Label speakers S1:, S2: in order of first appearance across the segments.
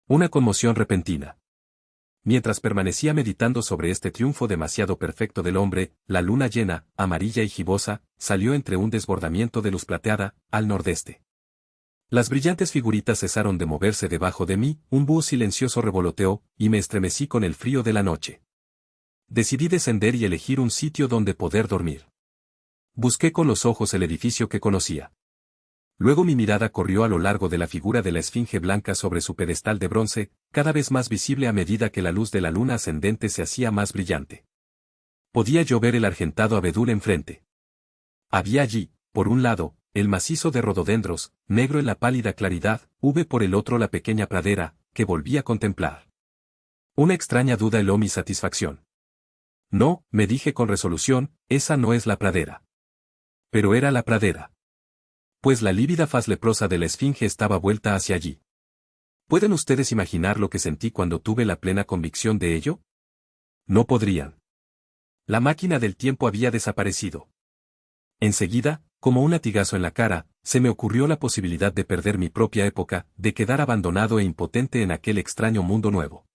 S1: Una conmoción repentina. Mientras permanecía meditando sobre este triunfo demasiado perfecto del hombre, la luna llena, amarilla y gibosa, salió entre un desbordamiento de luz plateada, al nordeste. Las brillantes figuritas cesaron de moverse debajo de mí, un búho silencioso revoloteó, y me estremecí con el frío de la noche. Decidí descender y elegir un sitio donde poder dormir. Busqué con los ojos el edificio que conocía. Luego mi mirada corrió a lo largo de la figura de la esfinge blanca sobre su pedestal de bronce, cada vez más visible a medida que la luz de la luna ascendente se hacía más brillante. Podía yo ver el argentado abedul enfrente. Había allí, por un lado, el macizo de rododendros, negro en la pálida claridad, por el otro la pequeña pradera, que volví a contemplar. Una extraña duda heló mi satisfacción. No, me dije con resolución, esa no es la pradera. Pero era la pradera. Pues la lívida faz leprosa de la esfinge estaba vuelta hacia allí. ¿Pueden ustedes imaginar lo que sentí cuando tuve la plena convicción de ello? No podrían. La máquina del tiempo había desaparecido. Enseguida, como un latigazo en la cara, se me ocurrió la posibilidad de perder mi propia época, de quedar abandonado e impotente en aquel extraño mundo nuevo.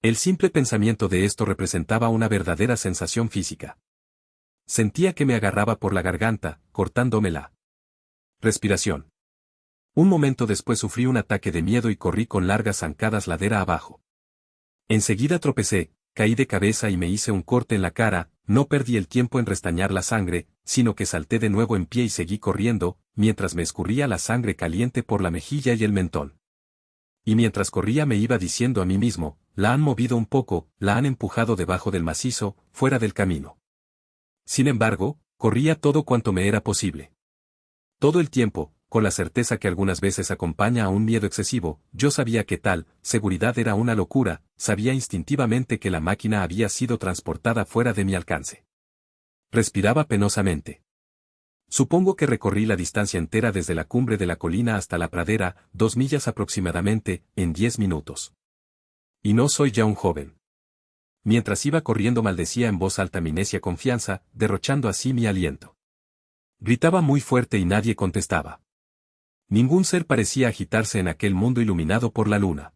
S1: El simple pensamiento de esto representaba una verdadera sensación física. Sentía que me agarraba por la garganta, cortándome la respiración. Un momento después sufrí un ataque de miedo y corrí con largas zancadas ladera abajo. Enseguida tropecé, caí de cabeza y me hice un corte en la cara. No perdí el tiempo en restañar la sangre, sino que salté de nuevo en pie y seguí corriendo, mientras me escurría la sangre caliente por la mejilla y el mentón. Y mientras corría me iba diciendo a mí mismo, la han movido un poco, la han empujado debajo del macizo, fuera del camino. Sin embargo, corría todo cuanto me era posible. Todo el tiempo, con la certeza que algunas veces acompaña a un miedo excesivo, yo sabía que tal seguridad era una locura, sabía instintivamente que la máquina había sido transportada fuera de mi alcance. Respiraba penosamente. Supongo que recorrí la distancia entera desde la cumbre de la colina hasta la pradera, 2 millas aproximadamente, en 10 minutos. Y no soy ya un joven. Mientras iba corriendo maldecía en voz alta mi necia confianza, derrochando así mi aliento. Gritaba muy fuerte y nadie contestaba. Ningún ser parecía agitarse en aquel mundo iluminado por la luna.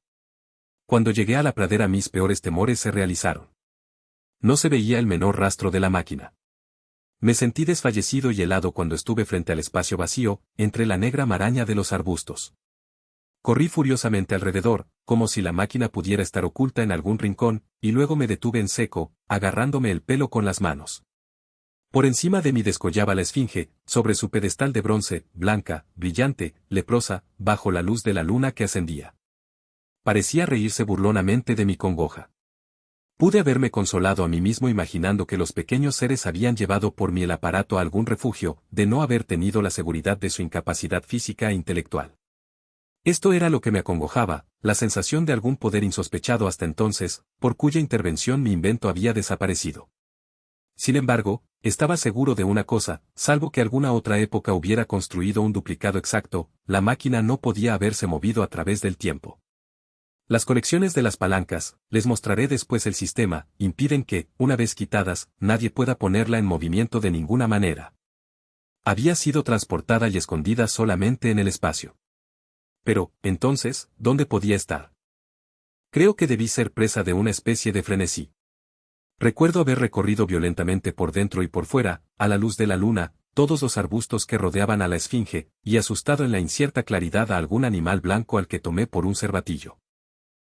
S1: Cuando llegué a la pradera mis peores temores se realizaron. No se veía el menor rastro de la máquina. Me sentí desfallecido y helado cuando estuve frente al espacio vacío, entre la negra maraña de los arbustos. Corrí furiosamente alrededor, como si la máquina pudiera estar oculta en algún rincón, y luego me detuve en seco, agarrándome el pelo con las manos. Por encima de mí descollaba la esfinge, sobre su pedestal de bronce, blanca, brillante, leprosa, bajo la luz de la luna que ascendía. Parecía reírse burlonamente de mi congoja. Pude haberme consolado a mí mismo imaginando que los pequeños seres habían llevado por mí el aparato a algún refugio, de no haber tenido la seguridad de su incapacidad física e intelectual. Esto era lo que me acongojaba, la sensación de algún poder insospechado hasta entonces, por cuya intervención mi invento había desaparecido. Sin embargo, estaba seguro de una cosa, salvo que alguna otra época hubiera construido un duplicado exacto, la máquina no podía haberse movido a través del tiempo. Las conexiones de las palancas, les mostraré después el sistema, impiden que, una vez quitadas, nadie pueda ponerla en movimiento de ninguna manera. Había sido transportada y escondida solamente en el espacio. Pero, entonces, ¿dónde podía estar? Creo que debí ser presa de una especie de frenesí. Recuerdo haber recorrido violentamente por dentro y por fuera, a la luz de la luna, todos los arbustos que rodeaban a la esfinge, y asustado en la incierta claridad a algún animal blanco al que tomé por un cervatillo.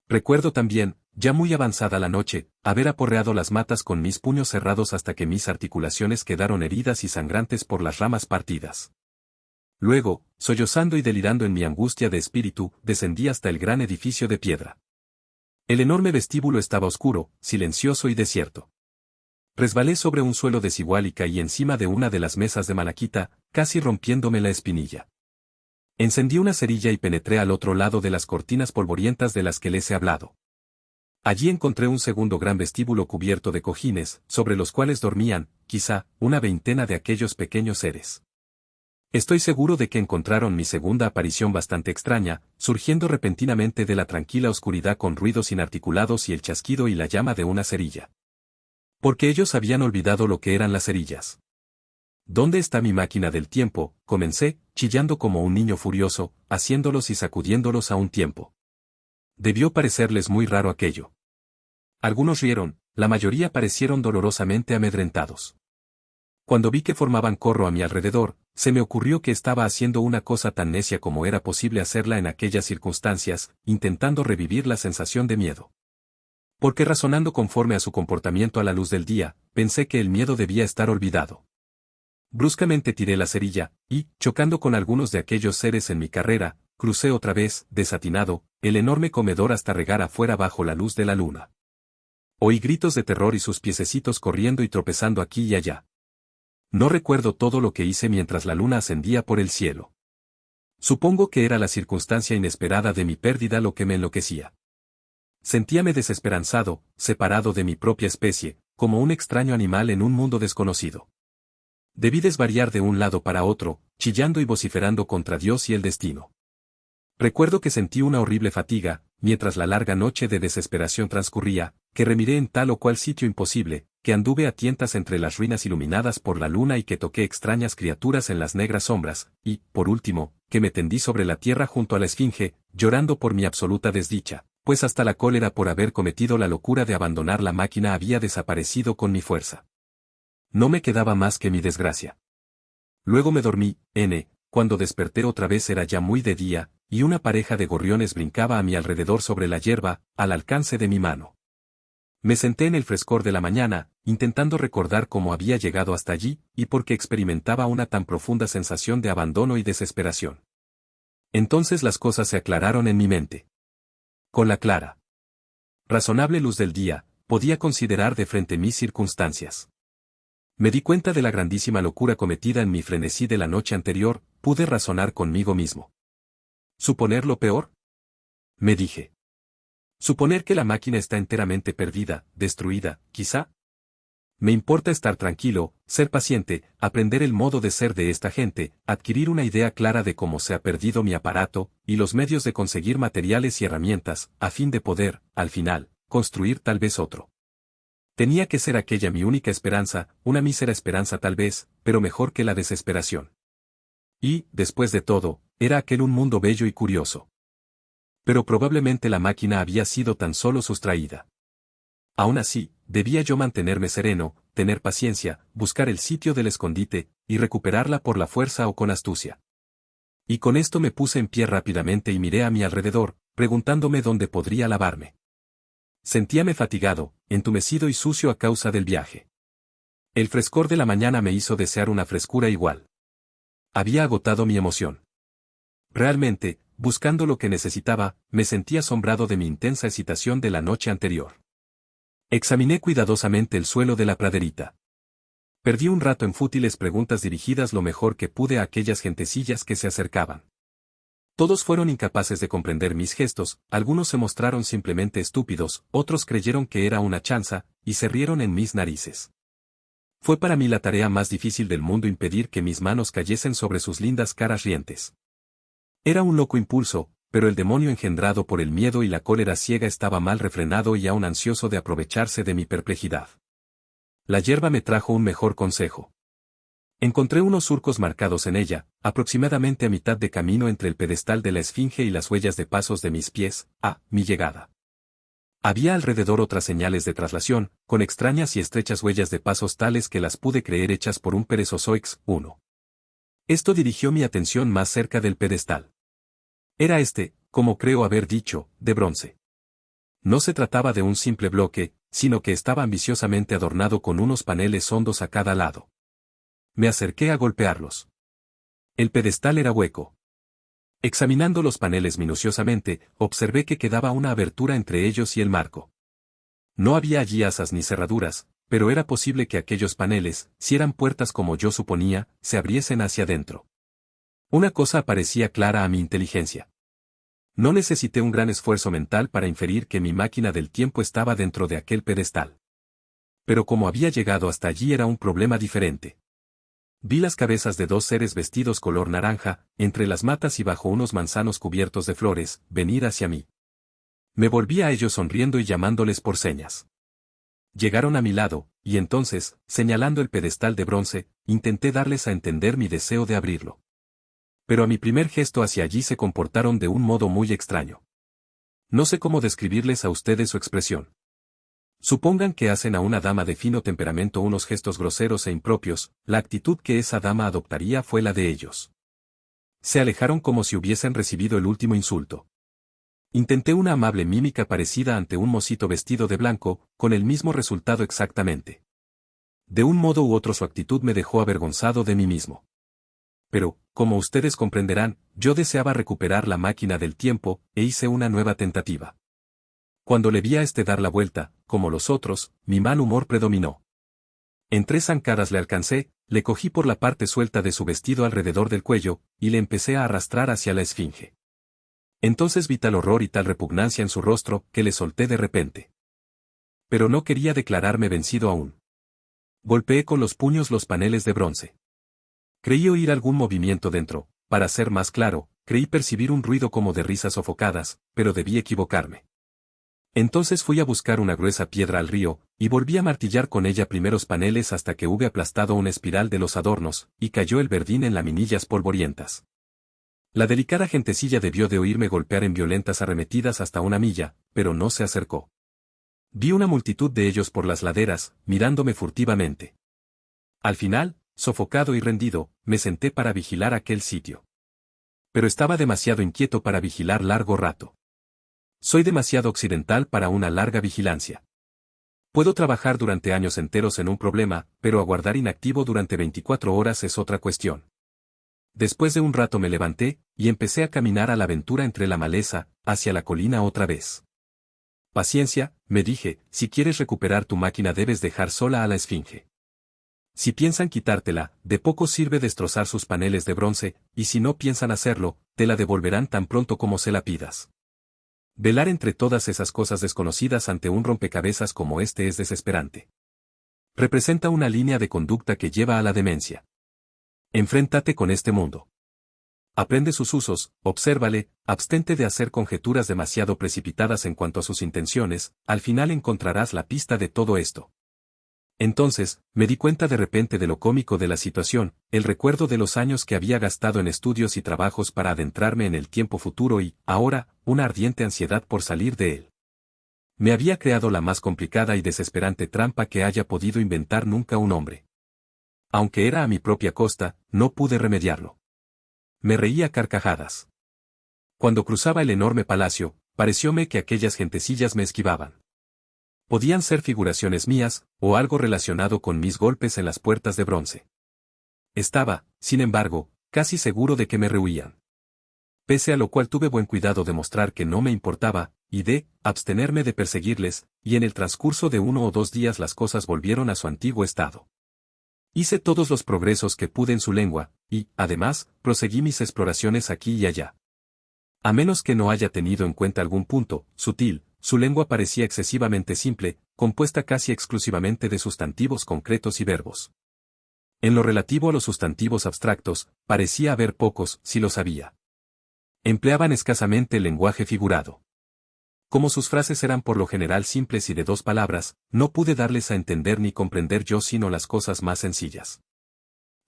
S1: Recuerdo también, ya muy avanzada la noche, haber aporreado las matas con mis puños cerrados hasta que mis articulaciones quedaron heridas y sangrantes por las ramas partidas. Luego, sollozando y delirando en mi angustia de espíritu, descendí hasta el gran edificio de piedra. El enorme vestíbulo estaba oscuro, silencioso y desierto. Resbalé sobre un suelo desigual y caí encima de una de las mesas de malaquita, casi rompiéndome la espinilla. Encendí una cerilla y penetré al otro lado de las cortinas polvorientas de las que les he hablado. Allí encontré un segundo gran vestíbulo cubierto de cojines, sobre los cuales dormían, quizá, una veintena de aquellos pequeños seres. Estoy seguro de que encontraron mi segunda aparición bastante extraña, surgiendo repentinamente de la tranquila oscuridad con ruidos inarticulados y el chasquido y la llama de una cerilla. Porque ellos habían olvidado lo que eran las cerillas. ¿Dónde está mi máquina del tiempo?, comencé, chillando como un niño furioso, haciéndolos y sacudiéndolos a un tiempo. Debió parecerles muy raro aquello. Algunos rieron, la mayoría parecieron dolorosamente amedrentados. Cuando vi que formaban corro a mi alrededor, se me ocurrió que estaba haciendo una cosa tan necia como era posible hacerla en aquellas circunstancias, intentando revivir la sensación de miedo. Porque razonando conforme a su comportamiento a la luz del día, pensé que el miedo debía estar olvidado. Bruscamente tiré la cerilla, y, chocando con algunos de aquellos seres en mi carrera, crucé otra vez, desatinado, el enorme comedor hasta regar afuera bajo la luz de la luna. Oí gritos de terror y sus piececitos corriendo y tropezando aquí y allá. No recuerdo todo lo que hice mientras la luna ascendía por el cielo. Supongo que era la circunstancia inesperada de mi pérdida lo que me enloquecía. Sentíame desesperanzado, separado de mi propia especie, como un extraño animal en un mundo desconocido. Debí desvariar de un lado para otro, chillando y vociferando contra Dios y el destino. Recuerdo que sentí una horrible fatiga, mientras la larga noche de desesperación transcurría, que remiré en tal o cual sitio imposible, que anduve a tientas entre las ruinas iluminadas por la luna y que toqué extrañas criaturas en las negras sombras, y, por último, que me tendí sobre la tierra junto a la esfinge, llorando por mi absoluta desdicha, pues hasta la cólera por haber cometido la locura de abandonar la máquina había desaparecido con mi fuerza. No me quedaba más que mi desgracia. Luego me dormí, cuando desperté otra vez era ya muy de día, y una pareja de gorriones brincaba a mi alrededor sobre la hierba, al alcance de mi mano. Me senté en el frescor de la mañana, intentando recordar cómo había llegado hasta allí, y por qué experimentaba una tan profunda sensación de abandono y desesperación. Entonces las cosas se aclararon en mi mente. Con la clara, razonable luz del día, podía considerar de frente mis circunstancias. Me di cuenta de la grandísima locura cometida en mi frenesí de la noche anterior, pude razonar conmigo mismo. ¿Suponer lo peor? Me dije. Suponer que la máquina está enteramente perdida, destruida, quizá. Me importa estar tranquilo, ser paciente, aprender el modo de ser de esta gente, adquirir una idea clara de cómo se ha perdido mi aparato, y los medios de conseguir materiales y herramientas, a fin de poder, al final, construir tal vez otro. Tenía que ser aquella mi única esperanza, una mísera esperanza tal vez, pero mejor que la desesperación. Y, después de todo, era aquel un mundo bello y curioso. Pero probablemente la máquina había sido tan solo sustraída. Aún así, debía yo mantenerme sereno, tener paciencia, buscar el sitio del escondite, y recuperarla por la fuerza o con astucia. Y con esto me puse en pie rápidamente y miré a mi alrededor, preguntándome dónde podría lavarme. Sentíame fatigado, entumecido y sucio a causa del viaje. El frescor de la mañana me hizo desear una frescura igual. Había agotado mi emoción. Realmente, buscando lo que necesitaba, me sentí asombrado de mi intensa excitación de la noche anterior. Examiné cuidadosamente el suelo de la praderita. Perdí un rato en fútiles preguntas dirigidas lo mejor que pude a aquellas gentecillas que se acercaban. Todos fueron incapaces de comprender mis gestos, algunos se mostraron simplemente estúpidos, otros creyeron que era una chanza, y se rieron en mis narices. Fue para mí la tarea más difícil del mundo impedir que mis manos cayesen sobre sus lindas caras rientes. Era un loco impulso, pero el demonio engendrado por el miedo y la cólera ciega estaba mal refrenado y aún ansioso de aprovecharse de mi perplejidad. La hierba me trajo un mejor consejo. Encontré unos surcos marcados en ella, aproximadamente a mitad de camino entre el pedestal de la esfinge y las huellas de pasos de mis pies, a mi llegada. Había alrededor otras señales de traslación, con extrañas y estrechas huellas de pasos tales que las pude creer hechas por un perezosoix, uno. Esto dirigió mi atención más cerca del pedestal. Era como creo haber dicho, de bronce. No se trataba de un simple bloque, sino que estaba ambiciosamente adornado con unos paneles hondos a cada lado. Me acerqué a golpearlos. El pedestal era hueco. Examinando los paneles minuciosamente, observé que quedaba una abertura entre ellos y el marco. No había allí asas ni cerraduras, pero era posible que aquellos paneles, si eran puertas como yo suponía, se abriesen hacia adentro. Una cosa parecía clara a mi inteligencia. No necesité un gran esfuerzo mental para inferir que mi máquina del tiempo estaba dentro de aquel pedestal. Pero como había llegado hasta allí era un problema diferente. Vi las cabezas de dos seres vestidos color naranja, entre las matas y bajo unos manzanos cubiertos de flores, venir hacia mí. Me volví a ellos sonriendo y llamándoles por señas. Llegaron a mi lado, y entonces, señalando el pedestal de bronce, intenté darles a entender mi deseo de abrirlo. Pero a mi primer gesto hacia allí se comportaron de un modo muy extraño. No sé cómo describirles a ustedes su expresión. Supongan que hacen a una dama de fino temperamento unos gestos groseros e impropios, la actitud que esa dama adoptaría fue la de ellos. Se alejaron como si hubiesen recibido el último insulto. Intenté una amable mímica parecida ante un mocito vestido de blanco, con el mismo resultado exactamente. De un modo u otro su actitud me dejó avergonzado de mí mismo. Pero, como ustedes comprenderán, yo deseaba recuperar la máquina del tiempo, e hice una nueva tentativa. Cuando le vi a este dar la vuelta, como los otros, mi mal humor predominó. En 3 zancadas le alcancé, le cogí por la parte suelta de su vestido alrededor del cuello, y le empecé a arrastrar hacia la esfinge. Entonces vi tal horror y tal repugnancia en su rostro, que le solté de repente. Pero no quería declararme vencido aún. Golpeé con los puños los paneles de bronce. Creí oír algún movimiento dentro, para ser más claro, creí percibir un ruido como de risas sofocadas, pero debí equivocarme. Entonces fui a buscar una gruesa piedra al río, y volví a martillar con ella primeros paneles hasta que hube aplastado una espiral de los adornos, y cayó el verdín en laminillas polvorientas. La delicada gentecilla debió de oírme golpear en violentas arremetidas hasta una milla, pero no se acercó. Vi una multitud de ellos por las laderas, mirándome furtivamente. Al final, sofocado y rendido, me senté para vigilar aquel sitio. Pero estaba demasiado inquieto para vigilar largo rato. Soy demasiado occidental para una larga vigilancia. Puedo trabajar durante años enteros en un problema, pero aguardar inactivo durante 24 horas es otra cuestión. Después de un rato me levanté, y empecé a caminar a la aventura entre la maleza, hacia la colina otra vez. Paciencia, me dije, si quieres recuperar tu máquina debes dejar sola a la esfinge. Si piensan quitártela, de poco sirve destrozar sus paneles de bronce, y si no piensan hacerlo, te la devolverán tan pronto como se la pidas. Velar entre todas esas cosas desconocidas ante un rompecabezas como este es desesperante. Representa una línea de conducta que lleva a la demencia. Enfréntate con este mundo. Aprende sus usos, obsérvale, abstente de hacer conjeturas demasiado precipitadas en cuanto a sus intenciones, al final encontrarás la pista de todo esto. Entonces, me di cuenta de repente de lo cómico de la situación, el recuerdo de los años que había gastado en estudios y trabajos para adentrarme en el tiempo futuro y, ahora, una ardiente ansiedad por salir de él. Me había creado la más complicada y desesperante trampa que haya podido inventar nunca un hombre. Aunque era a mi propia costa, no pude remediarlo. Me reía a carcajadas. Cuando cruzaba el enorme palacio, parecióme que aquellas gentecillas me esquivaban. Podían ser figuraciones mías, o algo relacionado con mis golpes en las puertas de bronce. Estaba, sin embargo, casi seguro de que me rehuían. Pese a lo cual tuve buen cuidado de mostrar que no me importaba, y de abstenerme de perseguirles, y en el transcurso de 1 o 2 días las cosas volvieron a su antiguo estado. Hice todos los progresos que pude en su lengua, y, además, proseguí mis exploraciones aquí y allá. A menos que no haya tenido en cuenta algún punto sutil, su lengua parecía excesivamente simple, compuesta casi exclusivamente de sustantivos concretos y verbos. En lo relativo a los sustantivos abstractos, parecía haber pocos, si los había. Empleaban escasamente el lenguaje figurado. Como sus frases eran por lo general simples y de 2 palabras, no pude darles a entender ni comprender yo sino las cosas más sencillas.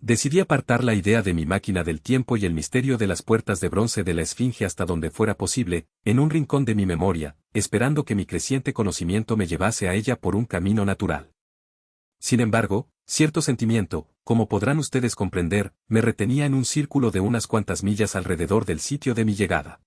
S1: Decidí apartar la idea de mi máquina del tiempo y el misterio de las puertas de bronce de la esfinge hasta donde fuera posible, en un rincón de mi memoria, esperando que mi creciente conocimiento me llevase a ella por un camino natural. Sin embargo, cierto sentimiento, como podrán ustedes comprender, me retenía en un círculo de unas cuantas millas alrededor del sitio de mi llegada.